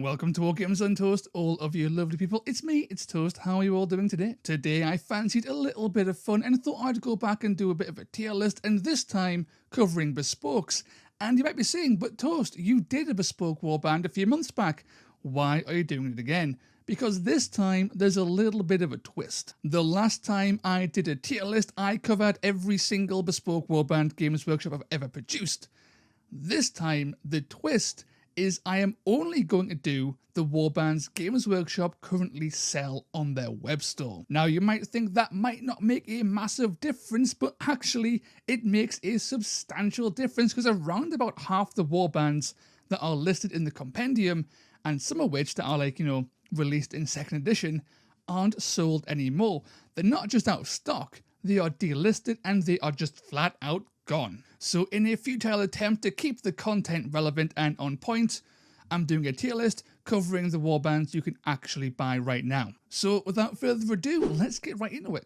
Welcome to All Games on Toast, all of you lovely people. It's me, it's Toast. How are you all doing today? Today I fancied a little bit of fun and thought I'd go back and do a bit of a tier list, and this time covering bespokes. And you might be saying, but Toast, you did a bespoke warband a few months back. Why are you doing it again? Because this time there's a little bit of a twist. The last time I did a tier list, I covered every single bespoke warband Games Workshop I've ever produced. This time, the twist is I am only going to do the warbands Games Workshop currently sell on their web store. Now you might think that might not make a massive difference, but actually it makes a substantial difference because around about half the warbands that are listed in the compendium, and some of which that are released in second edition, aren't sold anymore. They're not just out of stock, they are delisted and they are just flat out gone. So in a futile attempt to keep the content relevant and on point, I'm doing a tier list covering the warbands you can actually buy right now. So without further ado, let's get right into it.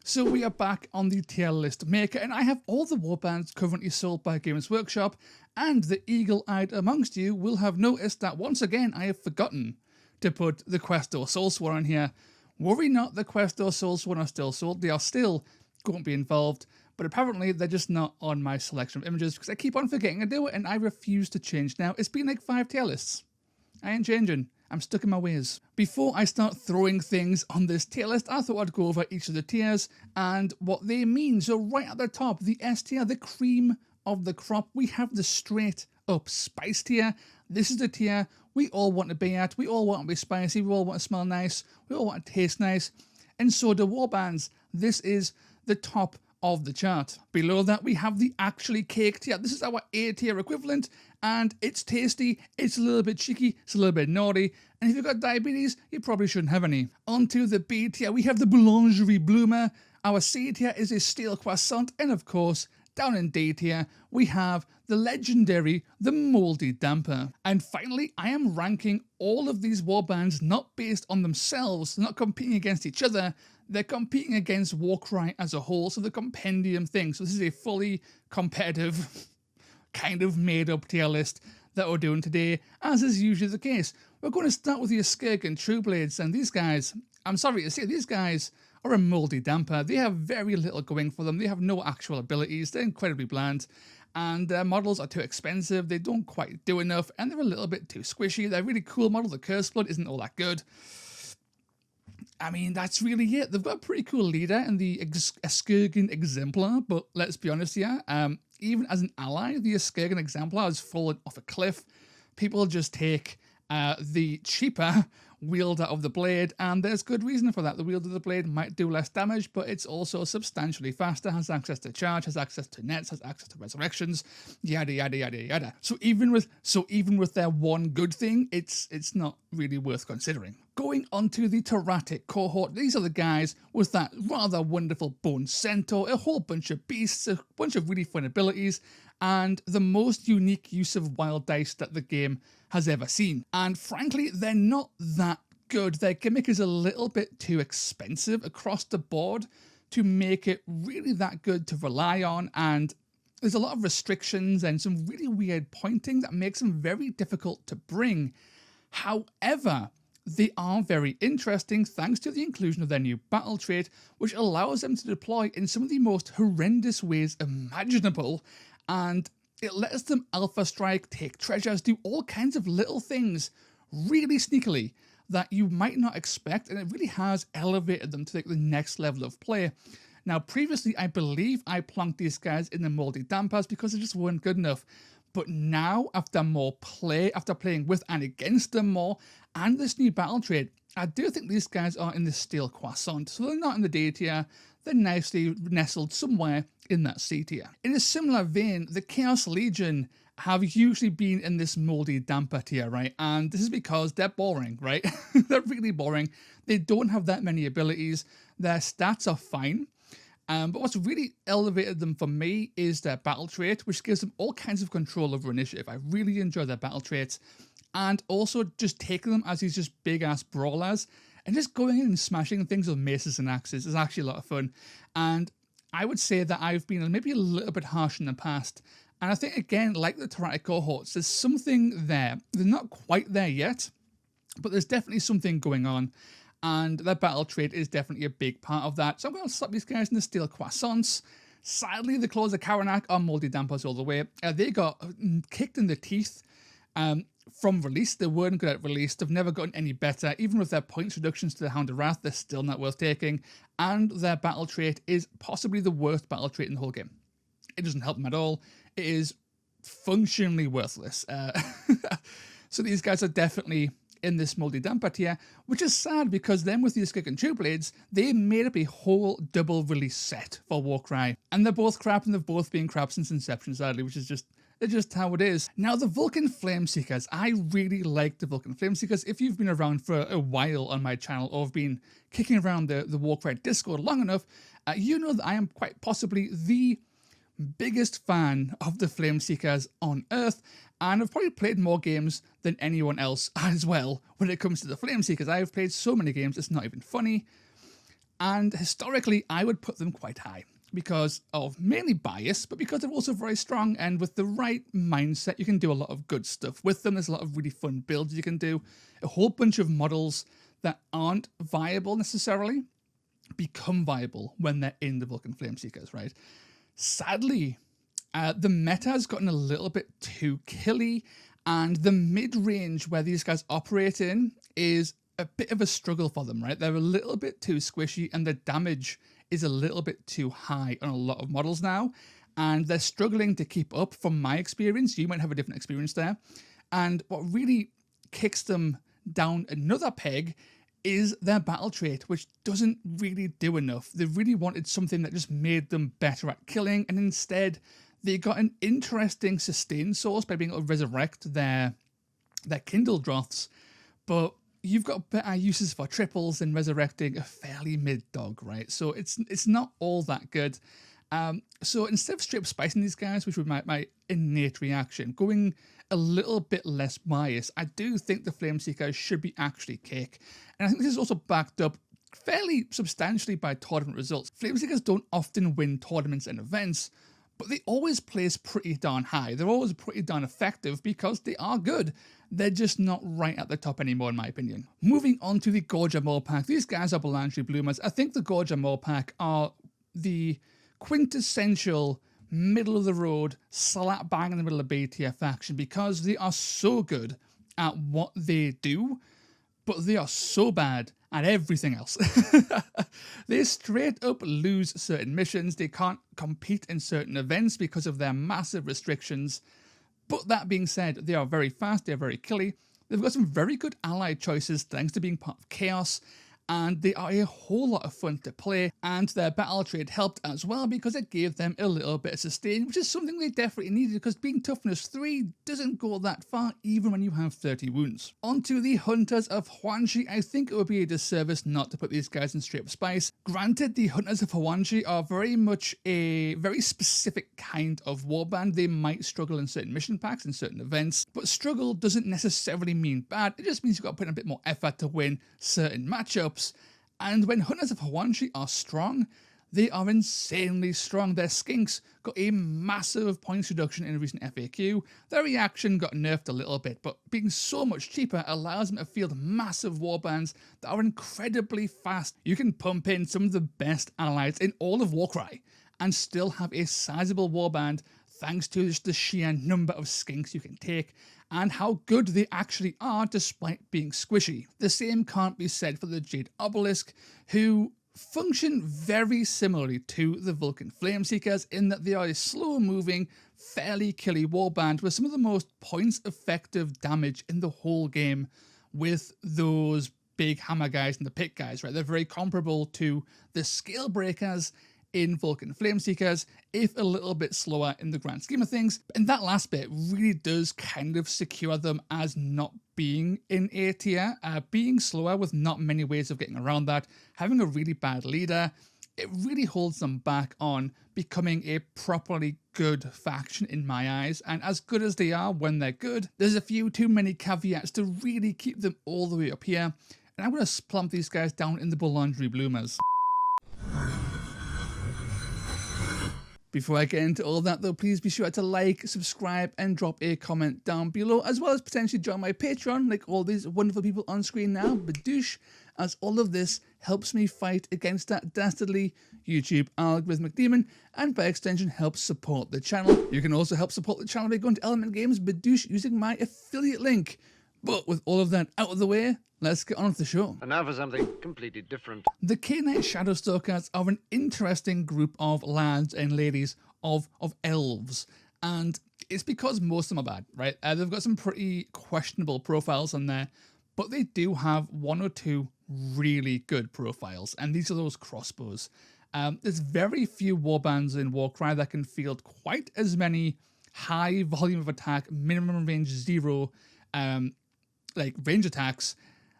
So we are back on the tier list maker, and I have all the warbands currently sold by Games Workshop, and the eagle-eyed amongst you will have noticed that once again I have forgotten to put the Quest or Soulsworn on here. Worry not, the Quest or Soulsworn are still sold, they are still going to be involved. But apparently they're just not on my selection of images because I keep on forgetting to do it and I refuse to change now. It's been like 5 tier lists. I ain't changing. I'm stuck in my ways. Before I start throwing things on this tier list, I thought I'd go over each of the tiers and what they mean. So right at the top, the S tier, the cream of the crop, we have the straight up spice tier. This is the tier we all want to be at. We all want to be spicy. We all want to smell nice. We all want to taste nice. And so do warbands. This is the top of the chart. Below that we have the actually cake tier. This is our A tier equivalent and it's tasty, it's a little bit cheeky, it's a little bit naughty, and if you've got diabetes you probably shouldn't have any. Onto the B tier we have the boulangerie bloomer, our C tier is a steel croissant, and of course down in D tier we have the legendary, the mouldy damper. And finally I am ranking all of these warbands not based on themselves, not competing against each other, they're competing against WARCRY as a whole, so the compendium thing. So this is a fully competitive, kind of made up tier list that we're doing today, as is usually the case. We're going to start with the Skirk True Blades, and these guys, I'm sorry to say, these guys are a mouldy damper. They have very little going for them, they have no actual abilities, they're incredibly bland, and their models are too expensive, they don't quite do enough, and they're a little bit too squishy. They're a really cool model, the Curse Blood isn't all that good. I mean, that's really it. They've got a pretty cool leader in the Eskurgan Exemplar, but let's be honest here, even as an ally, the Eskurgan Exemplar has fallen off a cliff. People just take the cheaper wielder of the blade, and there's good reason for that. The wielder of the blade might do less damage, but it's also substantially faster, has access to charge, has access to nets, has access to resurrections, yada yada yada yada. So even with their one good thing, it's not really worth considering. Going on to the Tyratic cohort, these are the guys with that rather wonderful bone centaur, a whole bunch of beasts, a bunch of really fun abilities, and the most unique use of wild dice that the game has ever seen. And frankly, they're not that good. Their gimmick is a little bit too expensive across the board to make it really that good to rely on, and there's a lot of restrictions and some really weird pointing that makes them very difficult to bring. However, they are very interesting thanks to the inclusion of their new battle trait, which allows them to deploy in some of the most horrendous ways imaginable, and it lets them alpha strike, take treasures, do all kinds of little things really sneakily that you might not expect, and it really has elevated them to like the next level of play. Now previously I believe I plonked these guys in the mouldy dampers because they just weren't good enough. But now, after more play, after playing with and against them more, and this new battle trait, I do think these guys are in the steel croissant. So they're not in the D tier, they're nicely nestled somewhere in that C tier. In a similar vein, the Chaos Legion have usually been in this mouldy damper tier, right? And this is because they're boring, right? They're really boring. They don't have that many abilities. Their stats are fine. But what's really elevated them for me is their battle trait, which gives them all kinds of control over initiative. I really enjoy their battle traits. And also just taking them as these just big-ass brawlers and just going in and smashing things with maces and axes is actually a lot of fun. And I would say that I've been maybe a little bit harsh in the past. And I think, again, like the Tyratic cohorts, there's something there. They're not quite there yet, but there's definitely something going on, and their battle trait is definitely a big part of that. So I'm going to slap these guys in the steel croissants. Sadly, the claws of Karanak are moldy dampers all the way. They got kicked in the teeth from release. They weren't good at release. They've never gotten any better. Even with their points reductions to the Hound of Wrath, they're still not worth taking. And their battle trait is possibly the worst battle trait in the whole game. It doesn't help them at all. It is functionally worthless. So these guys are definitely in this moldy damper tier, which is sad because then with these Kick and Chew blades, they made up a whole double release set for WARCRY. And they're both crap, and they've both been crap since inception, sadly, which is just how it is. Now, the Vulcan Flameseekers. I really like the Vulcan Flameseekers. If you've been around for a while on my channel or have been kicking around the WARCRY Discord long enough, you know that I am quite possibly the biggest fan of the Flameseekers on Earth, and I've probably played more games than anyone else as well when it comes to the Flameseekers. I've played so many games, it's not even funny. And historically, I would put them quite high because of mainly bias, but because they're also very strong, and with the right mindset, you can do a lot of good stuff with them. There's a lot of really fun builds you can do. A whole bunch of models that aren't viable necessarily become viable when they're in the Vulcan Flameseekers, right? Sadly, the meta has gotten a little bit too killy, and the mid-range where these guys operate in is a bit of a struggle for them, right? They're a little bit too squishy, and the damage is a little bit too high on a lot of models now, and they're struggling to keep up from my experience. You might have a different experience there. And what really kicks them down another peg is their battle trait, which doesn't really do enough. They really wanted something that just made them better at killing, and instead they got an interesting sustain source by being able to resurrect their Kindle Droths, but you've got better uses for triples than resurrecting a fairly mid dog, right? So it's not all that good. So instead of straight up spicing these guys, which would be my innate reaction, going a little bit less biased, I do think the Flameseekers should be actually cake. And I think this is also backed up fairly substantially by tournament results. Flameseekers don't often win tournaments and events, but they always place pretty darn high. They're always pretty darn effective because they are good. They're just not right at the top anymore, in my opinion. Moving on to the Gorgia Morpack. These guys are Boulangerie Bloomers. I think the Gorgia Morpack are the quintessential middle-of-the-road, slap bang in the middle of B tier faction because they are so good at what they do, but they are so bad at everything else. They straight up lose certain missions. They can't compete in certain events because of their massive restrictions. But that being said, they are very fast, they're very killy. They've got some very good ally choices thanks to being part of Chaos, and they are a whole lot of fun to play, and their battle trait helped as well because it gave them a little bit of sustain, which is something they definitely needed because being toughness 3 doesn't go that far even when you have 30 wounds. Onto the Hunters of Huanshi. I think it would be a disservice not to put these guys in straight up spice. Granted, the Hunters of Huanshi are very much a very specific kind of warband. They might struggle in certain mission packs and certain events, but struggle doesn't necessarily mean bad. It just means you've got to put in a bit more effort to win certain matchups. And when Hunters of Huanshi are strong, they are insanely strong. Their skinks got a massive points reduction in a recent FAQ. Their reaction got nerfed a little bit, but being so much cheaper allows them to field massive warbands that are incredibly fast. You can pump in some of the best allies in all of WARCRY and still have a sizable warband thanks to just the sheer number of skinks you can take and how good they actually are despite being squishy. The same can't be said for the Jade Obelisk, who function very similarly to the Vulcan Flameseekers in that they are a slow-moving, fairly killy warband with some of the most points-effective damage in the whole game with those big hammer guys and the pick guys, right? They're very comparable to the Scale Breakers in Vulcan Flameseekers, if a little bit slower in the grand scheme of things. And that last bit really does kind of secure them as not being in A tier, being slower with not many ways of getting around that, having a really bad leader. It really holds them back on becoming a properly good faction in my eyes, and as good as they are when they're good, there's a few too many caveats to really keep them all the way up here, and I'm going to plump these guys down in the Boulangerie Bloomers. Before I get into all that though, please be sure to like, subscribe and drop a comment down below, as well as potentially join my Patreon like all these wonderful people on screen now, Badoosh, as all of this helps me fight against that dastardly YouTube algorithmic demon, and by extension helps support the channel. You can also help support the channel by going to Element Games Badoosh using my affiliate link. But with all of that out of the way, let's get on with the show. And now for something completely different. The K-Night Shadowstalkers are an interesting group of lads and ladies of elves. And it's because most of them are bad, right? They've got some pretty questionable profiles on there, but they do have one or two really good profiles. And these are those crossbows. There's very few warbands in WARCRY that can field quite as many high volume of attack, minimum range 0, like range attacks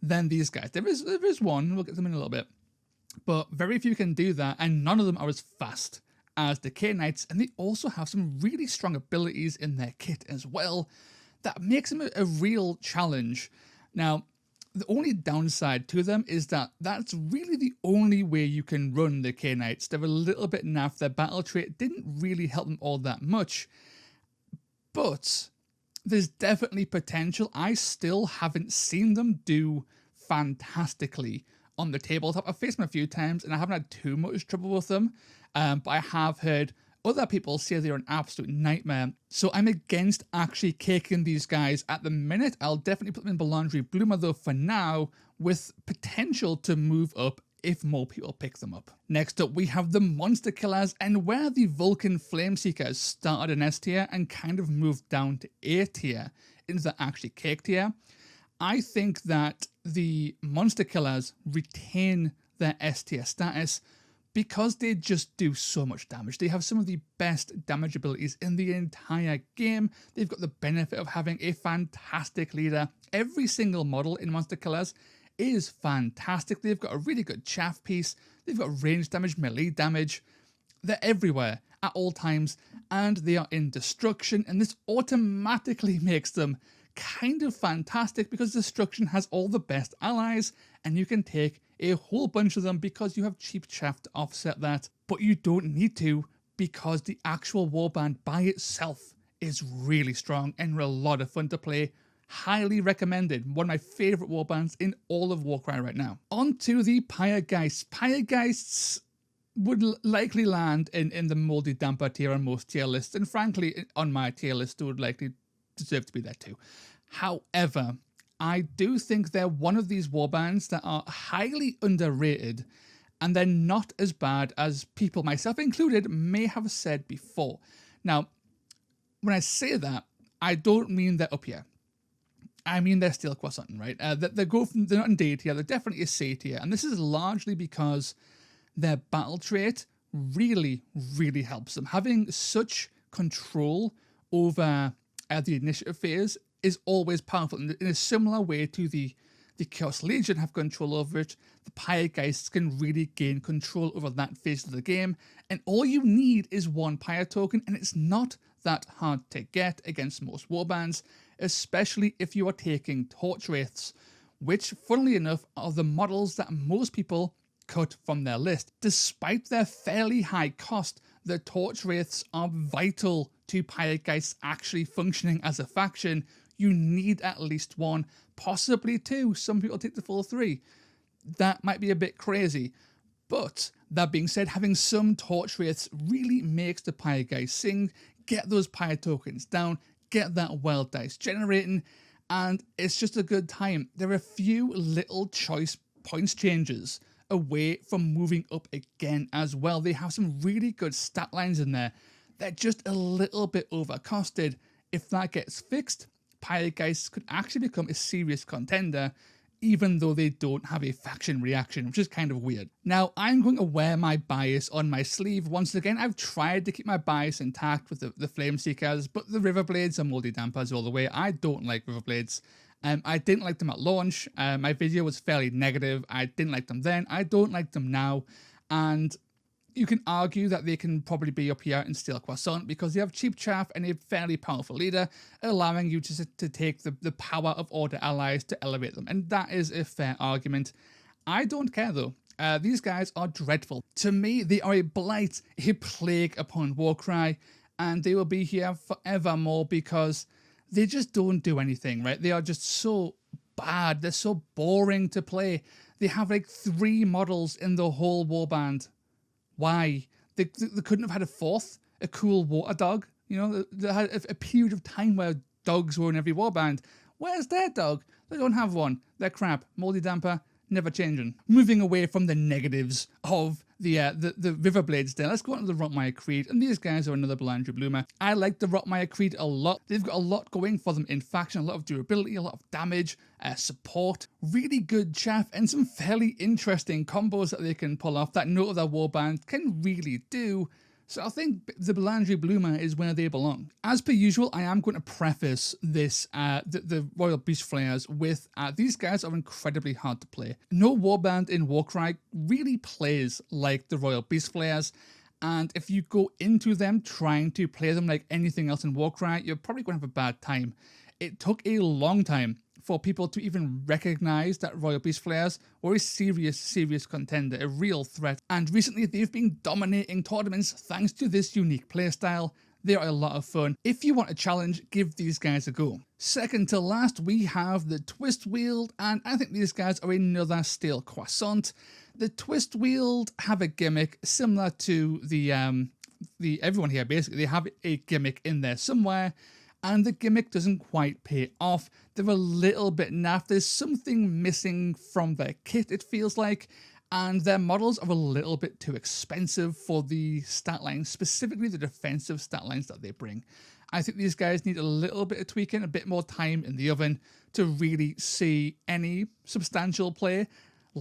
than these guys. There is one, we'll get them in a little bit, but very few can do that, and none of them are as fast as the K-Knights, and they also have some really strong abilities in their kit as well that makes them a real challenge. Now, the only downside to them is that that's really the only way you can run the K-Knights. They're a little bit naff. Their battle trait didn't really help them all that much, but there's definitely potential. I still haven't seen them do fantastically on the tabletop. I've faced them a few times and I haven't had too much trouble with them, but I have heard other people say they're an absolute nightmare. So I'm against actually caking these guys at the minute. I'll definitely put them in Bellandry Bloomer though for now, with potential to move up if more people pick them up. Next up, we have the Monster Killers, and where the Vulcan Flameseekers started in S tier and kind of moved down to A tier into the actually cake tier, I think that the Monster Killers retain their S tier status because they just do so much damage. They have some of the best damage abilities in the entire game. They've got the benefit of having a fantastic leader. Every single model in Monster Killers is fantastic. They've got a really good chaff piece. They've got range damage, melee damage. They're everywhere at all times, and they are in destruction, and this automatically makes them kind of fantastic because destruction has all the best allies, and you can take a whole bunch of them because you have cheap chaff to offset that, but you don't need to because the actual warband by itself is really strong and a lot of fun to play. Highly recommended. One of my favourite warbands in all of WARCRY right now. On to the Pyregeists. Pyregeists would likely land in the Moldy Damper tier on most tier lists, and frankly, on my tier list, they would likely deserve to be there too. However, I do think they're one of these warbands that are highly underrated, and they're not as bad as people, myself included, may have said before. Now, when I say that, I don't mean they're up here. I mean, they're still croissant, right? They're not in D tier, they're definitely a C tier, and this is largely because their battle trait really, really helps them. Having such control over the initiative phase is always powerful. In a similar way to the Chaos Legion have control over it, the Pyregeists can really gain control over that phase of the game, and all you need is one Pyre token, and it's not that hard to get against most warbands, especially if you are taking Torch Wraiths, which, funnily enough, are the models that most people cut from their list. Despite their fairly high cost, the Torch Wraiths are vital to Pyregeists actually functioning as a faction. You need at least one, possibly two. Some people take the full 3. That might be a bit crazy. But that being said, having some Torch Wraiths really makes the Pyregeist sing, get those Pyre tokens down, get that wild dice generating, and it's just a good time. There are a few little choice points changes away from moving up again as well. They have some really good stat lines in there. They're just a little bit overcosted. If that gets fixed, Pyregeists could actually become a serious contender, even though they don't have a faction reaction, which is kind of weird. Now, I'm going to wear my bias on my sleeve. Once again, I've tried to keep my bias intact with the Flameseekers, but the Riverblades are Moldy Dampers all the way. I don't like Riverblades. I didn't like them at launch. My video was fairly negative. I didn't like them then. I don't like them now. And you can argue that they can probably be up here and still croissant because they have cheap chaff and a fairly powerful leader, allowing you to take the power of Order allies to elevate them. And that is a fair argument. I don't care though. These guys are dreadful. To me, they are a blight, a plague upon WARCRY, and they will be here forevermore because they just don't do anything, right? They are just so bad. They're so boring to play. They have like 3 models in the whole warband. Why? They couldn't have had a 4th, a cool water dog. You know, they had a period of time where dogs were in every warband. Where's their dog? They don't have one. They're crap. Moldy damper, never changing. Moving away from the negatives of the Riverblade still, let's go on to the Rottmeyer Creed, and these guys are another Belandria Bloomer. I like the Rottmeyer Creed a lot. They've got a lot going for them in faction, a lot of durability, a lot of damage, support, really good chaff, and some fairly interesting combos that they can pull off that no other warband can really do. So I think the Belandria Bloomer is where they belong. As per usual, I am going to preface this, the Royal Beast Flayers with, these guys are incredibly hard to play. No warband in WARCRY really plays like the Royal Beast Flayers, and if you go into them trying to play them like anything else in WARCRY, you're probably going to have a bad time. It took a long time for people to even recognize that Royal Beast Flayers were a serious contender, a real threat. And recently they've been dominating tournaments thanks to this unique playstyle. They are a lot of fun. If you want a challenge, give these guys a go. Second to last, we have the Twist Wield, and I think these guys are another stale croissant. The Twist Wield have a gimmick similar to the everyone here basically. They have a gimmick in there somewhere, and the gimmick doesn't quite pay off. They're a little bit naff. There's something missing from their kit, it feels like, and their models are a little bit too expensive for the stat lines, specifically the defensive stat lines that they bring. I think these guys need a little bit of tweaking, a bit more time in the oven to really see any substantial play.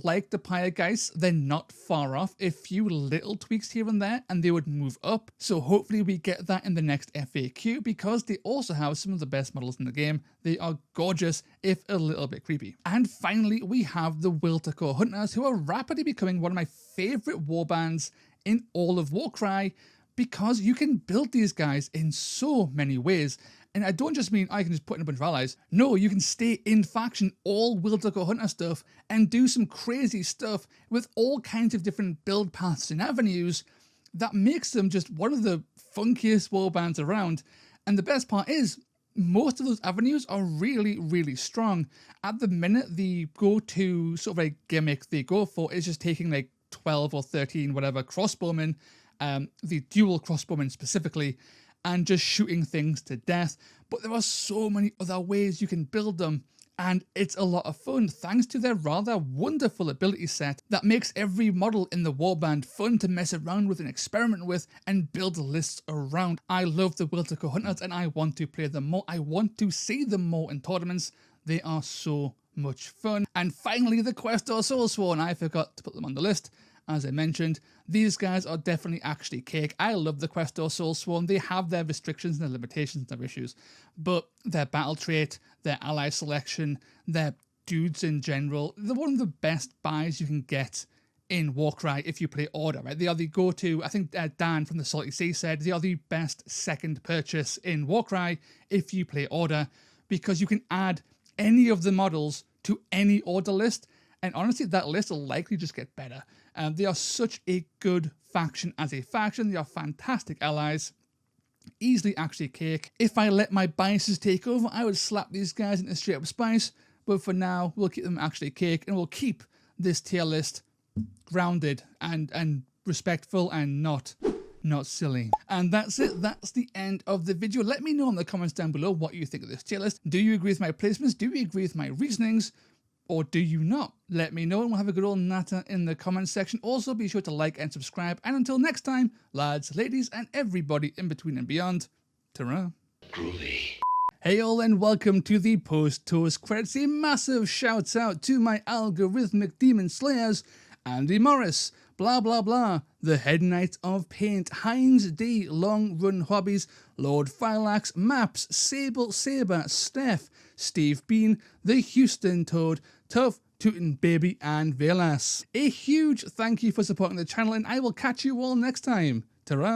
Like the Pyregeist, they're not far off. A few little tweaks here and there, and they would move up. So hopefully we get that in the next FAQ, because they also have some of the best models in the game. They are gorgeous, if a little bit creepy. And finally, we have the Wiltacore Hunters, who are rapidly becoming one of my favorite warbands in all of WARCRY, because you can build these guys in so many ways. And I don't just mean I can just put in a bunch of allies. No, you can stay in faction all Wiltacore Hunter stuff and do some crazy stuff with all kinds of different build paths and avenues that makes them just one of the funkiest warbands around. And the best part is, most of those avenues are really strong. At the minute, the go-to sort of a gimmick they go for is just taking like 12 or 13 whatever crossbowmen, the dual crossbowmen specifically, and just shooting things to death. But there are so many other ways you can build them, and it's a lot of fun thanks to their rather wonderful ability set that makes every model in the warband fun to mess around with and experiment with and build lists around. I love the Wiltacore Hunters, and I want to play them more. I want to see them more in tournaments. They are so much fun. And finally, the Questor Soulsworn. I forgot to put them on the list. As I mentioned, these guys are definitely actually cake. I love the Questor Soulsworn. They have their restrictions and their limitations and their issues, but their battle trait, their ally selection, their dudes in general, they're one of the best buys you can get in WARCRY if you play Order, right? They are the go-to, I think Dan from the Salty Sea said, they are the best second purchase in WARCRY if you play Order, because you can add any of the models to any Order list, and honestly, that list will likely just get better. They are such a good faction as a faction. They are fantastic allies. Easily actually cake. If I let my biases take over, I would slap these guys into straight up spice. But for now, we'll keep them actually cake, and we'll keep this tier list grounded and respectful and not silly. And that's it. That's the end of the video. Let me know in the comments down below what you think of this tier list. Do you agree with my placements? Do you agree with my reasonings? Or do you not? Let me know, and we'll have a good old natter in the comments section. Also, be sure to like and subscribe. And until next time, lads, ladies, and everybody in between and beyond, ta-ra. Groovy. Hey all, and welcome to the post-toast credits. A massive shout out to my algorithmic demon slayers, Andy Morris, blah blah blah, the Head Knight of Paint, Heinz D, Long Run Hobbies, Lord Phylax, Maps, Sable Saber, Steph, Steve Bean, the Houston Toad, Tough Tootin' Baby, and Velas. A huge thank you for supporting the channel, and I will catch you all next time. Ta-ra!